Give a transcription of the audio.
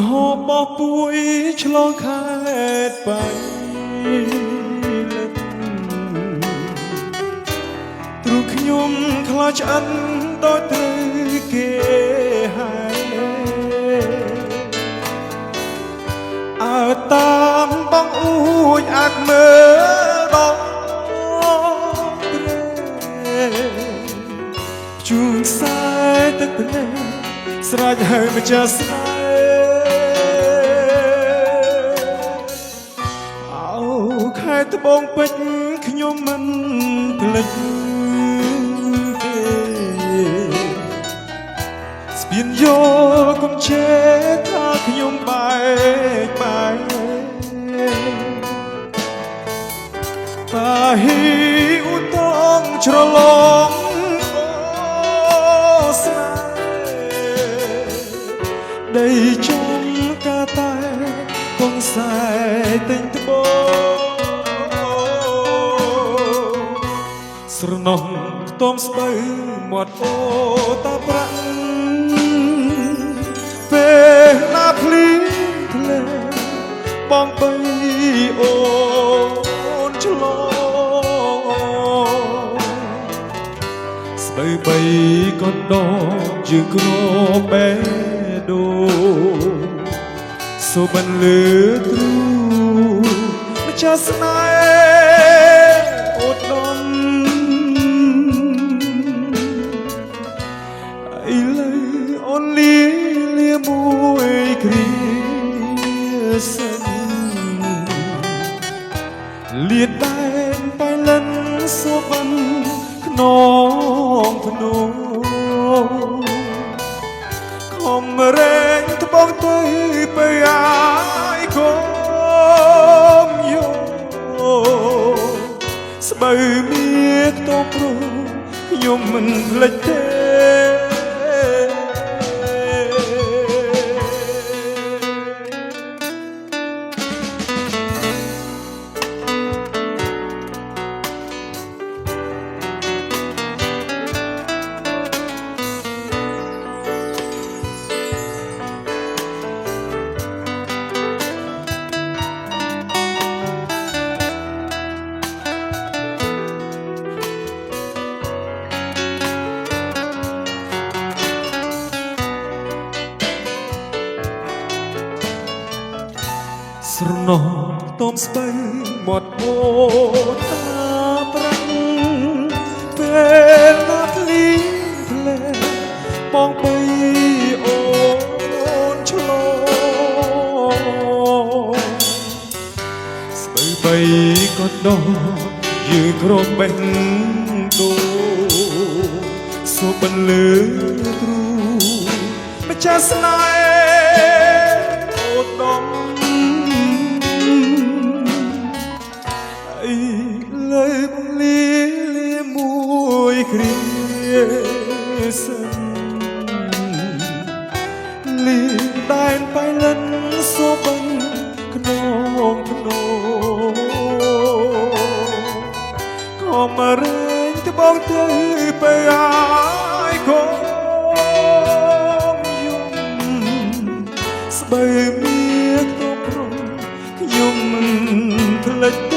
ហូបបោះពួយឆ្លងខេត្តបៃលិនទ្រូខ្ញុំខ្លាចឆ្អិនដោយត្រូវគេហើយអើតាមបងអួយអាចមើលដល់ព្រែជួងខ្សែទឹកភ្នែកស្រេចហើយម្ចាស់ស្នេហ៍អោខែត្បូងពេជ្រខ្ញុំមិនភ្លេចទេស្ពានយកកុំជេរថាខ្ញុំបែកបាយតាហ៊ីអ៊ូតងច្រឡំដីចំកាតែកងខ្សែទិញត្បូងស្រណោះខ្ទមស្បូវមាត់អូតាប្រាក់ពេលណាភ្លីភ្លែបងបីអូនឆ្លងស្បូវបីកណ្ដោយើងគ្របបែដូសូបានលឺទ្រូម្ចាស់ស្នេហ៍អូដនអីលើអូនលីមួយគ្រាសិនលៀតតែនបែលិនសូបានក្នុងភ្នំខំរែងត្បូងទៅបើអាយកុំយកស្បូវមានតោព្រោះខ្ញុំមិនភ្លេចទេស្រណោះខ្ទមស្បូវមាត់អូតាប្រាំងពេលណាភ្លីភ្លែបងបីអូនឆ្លងស្បូវបីក៏ដោះយើងគ្របបេះដូងសូបានលឺទ្រូម្ចាស់ស្នេហ៍អូដំលើបងលាមួយគ្រាសិនលីដែនបៃលិនសូបានក្នុងភ្នំក៏មករែងត្បូងទៅបើអាយកុំយំស្បូវមានខ្ទមព្រំខ្ញុំមិនភ្លេច